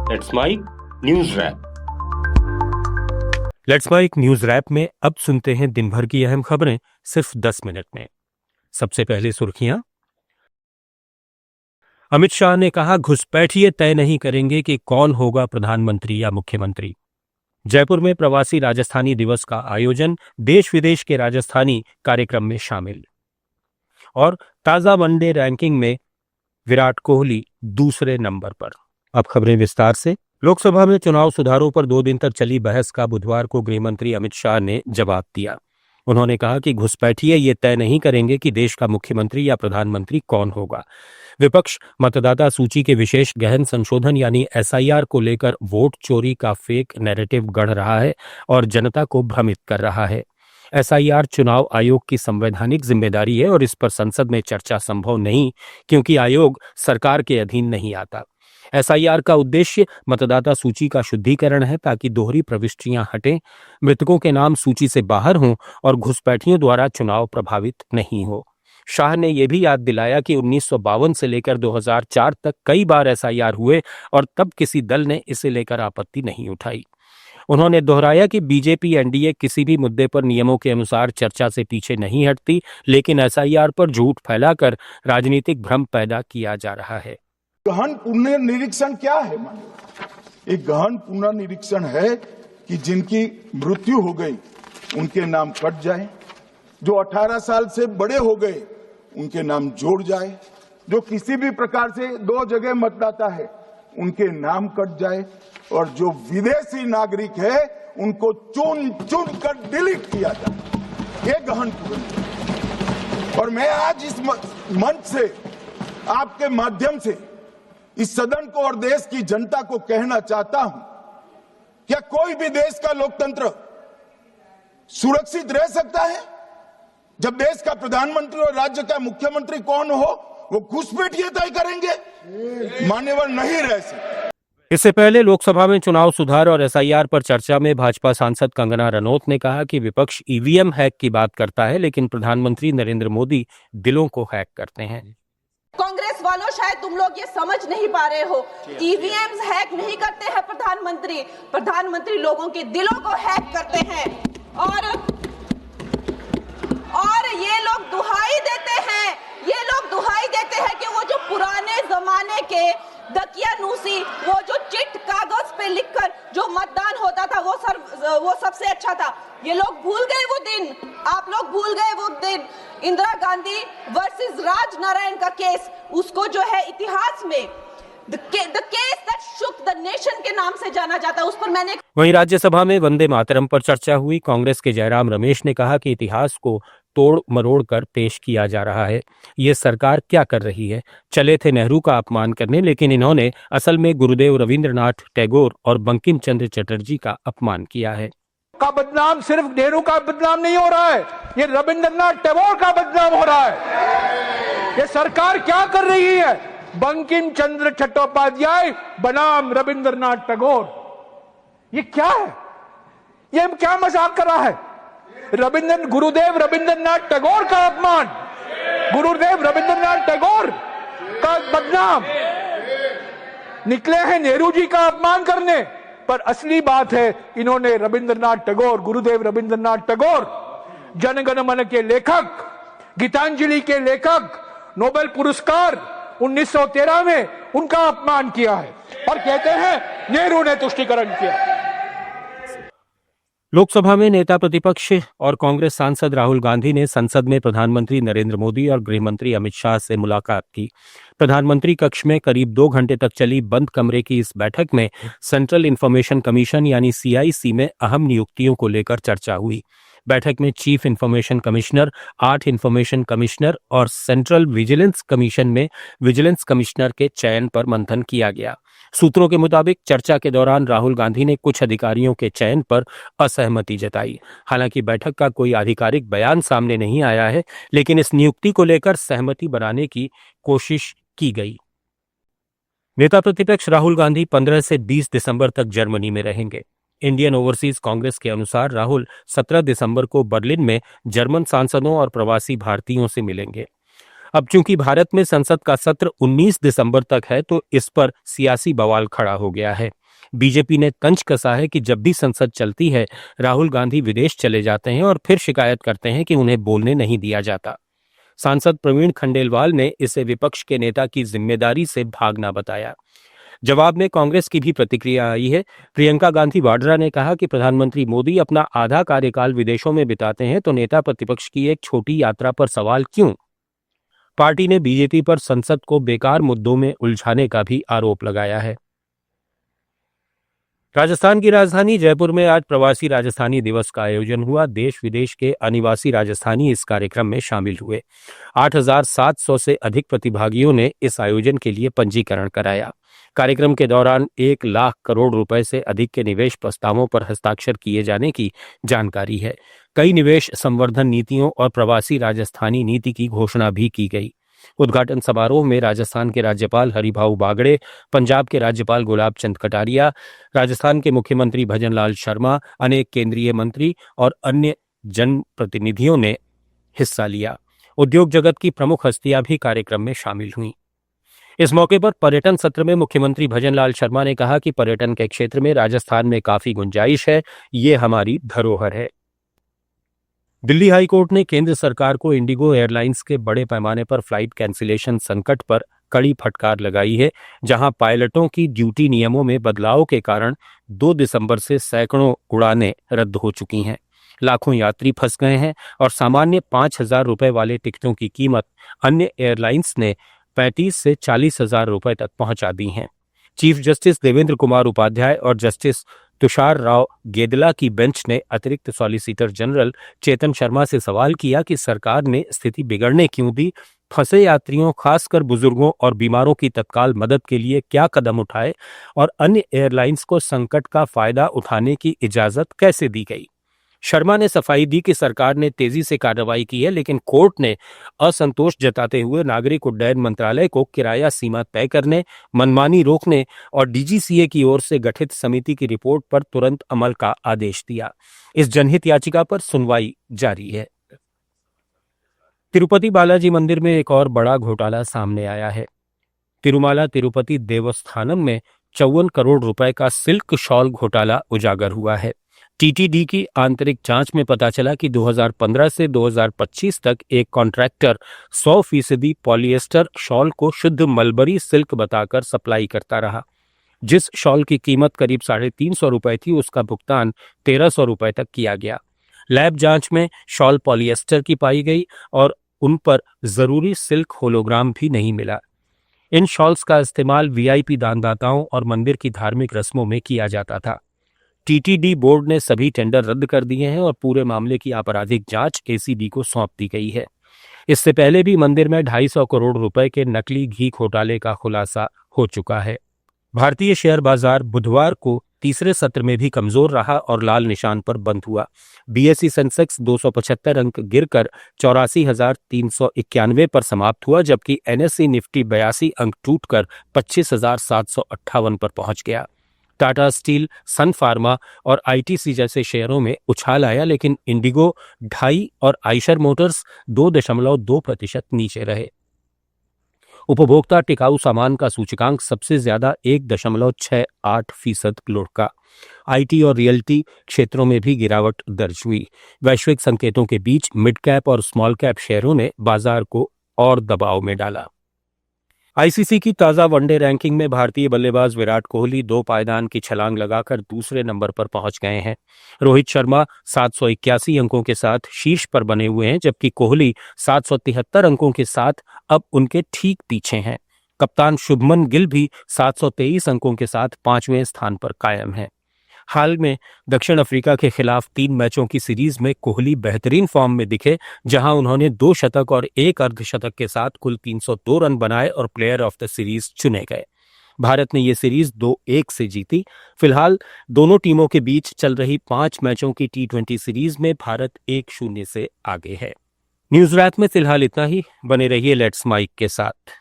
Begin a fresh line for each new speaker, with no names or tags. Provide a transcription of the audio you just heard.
Let's mic news wrap.
Let's mic news wrap में अब सुनते हैं दिन भर की अहम खबरें सिर्फ 10 मिनट में। सबसे पहले सुर्खियां। अमित शाह ने कहा, घुसपैठिए तय नहीं करेंगे कि कौन होगा प्रधानमंत्री या मुख्यमंत्री। जयपुर में प्रवासी राजस्थानी दिवस का आयोजन, देश विदेश के राजस्थानी कार्यक्रम में शामिल। और ताजा वनडे रैंकिंग में विराट कोहली दूसरे नंबर पर। अब खबरें विस्तार से। लोकसभा में चुनाव सुधारों पर 2 दिन तक चली बहस का बुधवार को गृहमंत्री अमित शाह ने जवाब दिया। उन्होंने कहा कि घुसपैठिए ये तय नहीं करेंगे कि देश का मुख्यमंत्री या प्रधानमंत्री कौन होगा। विपक्ष मतदाता सूची के विशेष गहन संशोधन यानी एसआईआर को लेकर वोट चोरी का फेक नैरेटिव गढ़ रहा है और जनता को भ्रमित कर रहा है। एसआईआर चुनाव आयोग की संवैधानिक जिम्मेदारी है और इस पर संसद में चर्चा संभव नहीं, क्योंकि आयोग सरकार के अधीन नहीं आता। एसआईआर का उद्देश्य मतदाता सूची का शुद्धिकरण है ताकि दोहरी प्रविष्टियां हटें, मृतकों के नाम सूची से बाहर हों और घुसपैठियों द्वारा चुनाव प्रभावित नहीं हो। शाह ने यह भी याद दिलाया कि 1952 से लेकर 2004 तक कई बार एसआईआर हुए और तब किसी दल ने इसे लेकर आपत्ति नहीं उठाई। उन्होंने दोहराया कि बीजेपी एनडीए किसी भी मुद्दे पर नियमों के अनुसार चर्चा से पीछे नहीं हटती, लेकिन एसआईआर पर झूठ फैलाकर राजनीतिक भ्रम पैदा किया जा रहा है।
गहन पुनर्निरीक्षण क्या है? एक गहन पुनर्निरीक्षण है कि जिनकी मृत्यु हो गई उनके नाम कट जाए, जो 18 साल से बड़े हो गए उनके नाम जोड़ जाए, जो किसी भी प्रकार से 2 जगह मतदाता है उनके नाम कट जाए, और जो विदेशी नागरिक है उनको चुन चुन कर डिलीट किया जाए। ये गहन पुनर्निरीक्षण। और मैं आज इस मंच से आपके माध्यम से इस सदन को और देश की जनता को कहना चाहता हूं, क्या कोई भी देश का लोकतंत्र सुरक्षित रह सकता है जब देश का प्रधानमंत्री और राज्य का मुख्यमंत्री कौन हो वो घुसपैठिए तय करेंगे? मान्यवर नहीं रह सकते।
इससे पहले लोकसभा में चुनाव सुधार और एसआईआर पर चर्चा में भाजपा सांसद कंगना रनौत ने कहा कि विपक्ष ईवीएम हैक की बात करता है, लेकिन प्रधानमंत्री नरेंद्र मोदी दिलों को हैक करते हैं।
कांग्रेस वालों, शायद तुम लोग ये समझ नहीं पा रहे हो, ईवीएम हैक नहीं करते हैं प्रधानमंत्री लोगों के दिलों को हैक करते हैं। और ये लोग दुहाई देते हैं कि वो जो पुराने जमाने के दकियानूसी, वो जो चिट कागज पे लिखकर जो मतदान होता था वो सबसे अच्छा था। ये लोग भूल गए वो दिन, आप लोग भूल गए वो दिन। इंदिरा गांधी वर्सेस राज नारायण का केस, उसको जो है इतिहास में The case that shook the nation के नाम से जाना जाता है। उस पर मैंने
वहीं राज्यसभा में वंदे मातरम पर चर्चा हुई। कांग्रेस के जयराम रमेश ने कहा कि इतिहास को तोड़ मरोड़ कर पेश किया जा रहा है। ये सरकार क्या कर रही है? चले थे नेहरू का अपमान करने, लेकिन इन्होंने असल में गुरुदेव रविंद्रनाथ टैगोर और बंकिम चंद्र चटर्जी का अपमान किया है।
का बदनाम सिर्फ नेहरू का बदनाम नहीं हो रहा है, ये रविंद्रनाथ टैगोर का बदनाम हो रहा है। ये सरकार क्या कर रही है? बंकिम चंद्र चट्टोपाध्याय बनाम रविंद्रनाथ टैगोर, ये क्या है? ये क्या मजाक कर रहा है? गुरुदेव रविंद्रनाथ टैगोर का अपमान, गुरुदेव रविंद्रनाथ टैगोर का बदनाम। निकले हैं नेहरू जी का अपमान करने, पर असली बात है इन्होंने रविंद्रनाथ टैगोर, गुरुदेव रविंद्रनाथ टैगोर, जनगण मन के लेखक, गीतांजलि के लेखक, नोबेल पुरस्कार 1913 में उनका अपमान किया है और कहते हैं नेहरू ने तुष्टीकरण किया।
लोकसभा में नेता प्रतिपक्ष और कांग्रेस सांसद राहुल गांधी ने संसद में प्रधानमंत्री नरेंद्र मोदी और गृहमंत्री अमित शाह से मुलाकात की। प्रधानमंत्री कक्ष में करीब 2 घंटे तक चली बंद कमरे की इस बैठक में सेंट्रल इंफॉर्मेशन कमीशन यानी सीआईसी में अहम नियुक्तियों को लेकर चर्चा हुई। बैठक में chief information commissioner, 8 information commissioner और सेंट्रल विजिलेंस कमीशन में विजिलेंस कमिश्नर के चयन पर मंथन किया गया। सूत्रों के मुताबिक चर्चा के दौरान राहुल गांधी ने कुछ अधिकारियों के चयन पर असहमति जताई। हालांकि बैठक का कोई आधिकारिक बयान सामने नहीं आया है, लेकिन इस नियुक्ति को लेकर सहमति बनाने की कोशिश की गई। नेता प्रतिपक्ष राहुल गांधी 15 से 20 दिसंबर तक जर्मनी में रहेंगे। इंडियन ओवरसीज कांग्रेस के अनुसार राहुल 17 दिसंबर को बर्लिन में जर्मन सांसदों और प्रवासी भारतीयों से मिलेंगे। अब चूंकि भारत में संसद का सत्र 19 दिसंबर तक है तो इस पर सियासी बवाल खड़ा हो गया है। बीजेपी ने तंज कसा है कि जब भी संसद चलती है राहुल गांधी विदेश चले जाते हैं और फिर शिकायत करते हैं कि उन्हें बोलने नहीं दिया जाता। सांसद प्रवीण खंडेलवाल ने इसे विपक्ष के नेता की जिम्मेदारी से भागना बताया। जवाब में कांग्रेस की भी प्रतिक्रिया आई है। प्रियंका गांधी वाड्रा ने कहा कि प्रधानमंत्री मोदी अपना आधा कार्यकाल विदेशों में बिताते हैं तो नेता प्रतिपक्ष की एक छोटी यात्रा पर सवाल क्यों? पार्टी ने बीजेपी पर संसद को बेकार मुद्दों में उलझाने का भी आरोप लगाया है। राजस्थान की राजधानी जयपुर में आज प्रवासी राजस्थानी दिवस का आयोजन हुआ। देश विदेश के अनिवासी राजस्थानी इस कार्यक्रम में शामिल हुए। 8,700 से अधिक प्रतिभागियों ने इस आयोजन के लिए पंजीकरण कराया। कार्यक्रम के दौरान 1 लाख करोड़ रुपए से अधिक के निवेश प्रस्तावों पर हस्ताक्षर किए जाने की जानकारी है। कई निवेश संवर्धन नीतियों और प्रवासी राजस्थानी नीति की घोषणा भी की गई। उद्घाटन समारोह में राजस्थान के राज्यपाल हरिभाऊ बागड़े, पंजाब के राज्यपाल गुलाब चंद कटारिया, राजस्थान के मुख्यमंत्री भजनलाल शर्मा, अनेक केंद्रीय मंत्री और अन्य जनप्रतिनिधियों ने हिस्सा लिया। उद्योग जगत की प्रमुख हस्तियां भी कार्यक्रम में शामिल हुईं। इस मौके पर पर्यटन सत्र में मुख्यमंत्री भजनलाल शर्मा ने कहा कि पर्यटन के क्षेत्र में राजस्थान में काफी गुंजाइश है, ये हमारी धरोहर है। दिल्ली हाईकोर्ट ने केंद्र सरकार को इंडिगो एयरलाइंस के बड़े पैमाने पर फ्लाइट कैंसिलेशन संकट पर कड़ी फटकार लगाई है, जहां पायलटों की ड्यूटी नियमों में बदलाव के कारण 2 दिसंबर से सैकड़ों उड़ानें रद्द हो चुकी हैं। लाखों यात्री फंस गए हैं और सामान्य 5,000 रुपए वाले टिकटों की कीमत अन्य एयरलाइंस ने 35 से 40,000 रुपए तक पहुंचा दी हैं। चीफ जस्टिस देवेंद्र कुमार उपाध्याय और जस्टिस तुषार राव गेदला की बेंच ने अतिरिक्त सॉलिसिटर जनरल चेतन शर्मा से सवाल किया कि सरकार ने स्थिति बिगड़ने क्यों दी, फंसे यात्रियों खासकर बुजुर्गों और बीमारों की तत्काल मदद के लिए क्या कदम उठाए और अन्य एयरलाइंस को संकट का फायदा उठाने की इजाजत कैसे दी गई। शर्मा ने सफाई दी कि सरकार ने तेजी से कार्रवाई की है, लेकिन कोर्ट ने असंतोष जताते हुए नागरिक उड्डयन मंत्रालय को किराया सीमा तय करने, मनमानी रोकने और डीजीसीए की ओर से गठित समिति की रिपोर्ट पर तुरंत अमल का आदेश दिया। इस जनहित याचिका पर सुनवाई जारी है। तिरुपति बालाजी मंदिर में एक और बड़ा घोटाला सामने आया है। तिरुमाला तिरुपति देवस्थानम में 54 करोड़ रुपए का सिल्क शॉल घोटाला उजागर हुआ है। टीटीडी की आंतरिक जांच में पता चला कि 2015 से 2025 तक एक कॉन्ट्रैक्टर 100% पॉलिएस्टर शॉल को शुद्ध मलबरी सिल्क बताकर सप्लाई करता रहा। जिस शॉल की कीमत करीब 350 रुपए थी, उसका भुगतान 1300 रुपए तक किया गया। लैब जांच में शॉल पॉलिएस्टर की पाई गई और उन पर जरूरी सिल्क होलोग्राम भी नहीं मिला। इन शॉल्स का इस्तेमाल वीआईपी दानदाताओं और मंदिर की धार्मिक रस्मों में किया जाता था। टीटीडी बोर्ड ने सभी टेंडर रद्द कर दिए हैं और पूरे मामले की आपराधिक जांच एसीबी को सौंप दी गई है। इससे पहले भी मंदिर में 250 करोड़ रुपए के नकली घी घोटाले का खुलासा हो चुका है। भारतीय शेयर बाजार बुधवार को तीसरे सत्र में भी कमजोर रहा और लाल निशान पर बंद हुआ। बीएसई सेंसेक्स 275 अंक गिरकर 84,391 पर समाप्त हुआ, जबकि एनएसई निफ्टी 82 अंक टूटकर 25,758 पर पहुंच गया। टाटा स्टील, सन फार्मा और आईटीसी जैसे शेयरों में उछाल आया, लेकिन इंडिगो 2.5 और आइशर मोटर्स 2.2% नीचे रहे। उपभोक्ता टिकाऊ सामान का सूचकांक सबसे ज्यादा 1.68% लुढ़का। आईटी और रियल्टी क्षेत्रों में भी गिरावट दर्ज हुई। वैश्विक संकेतों के बीच मिड कैप और स्मॉल कैप शेयरों ने बाजार को और दबाव में डाला। आईसीसी की ताजा वनडे रैंकिंग में भारतीय बल्लेबाज विराट कोहली 2 पायदान की छलांग लगाकर दूसरे नंबर पर पहुंच गए हैं। रोहित शर्मा 781 अंकों के साथ शीर्ष पर बने हुए हैं, जबकि कोहली 773 अंकों के साथ अब उनके ठीक पीछे हैं। कप्तान शुभमन गिल भी 723 अंकों के साथ 5वें स्थान पर कायम है। हाल में दक्षिण अफ्रीका के खिलाफ 3 मैचों की सीरीज में कोहली बेहतरीन फॉर्म में दिखे, जहां उन्होंने 2 शतक और 1 अर्धशतक के साथ कुल 302 रन बनाए और प्लेयर ऑफ द सीरीज चुने गए। भारत ने ये सीरीज 2-1 से जीती। फिलहाल दोनों टीमों के बीच चल रही 5 मैचों की T20 सीरीज में भारत 1-0 से आगे है। न्यूज रैप में फिलहाल इतना ही। बने रहिए लेट्स माइक के साथ।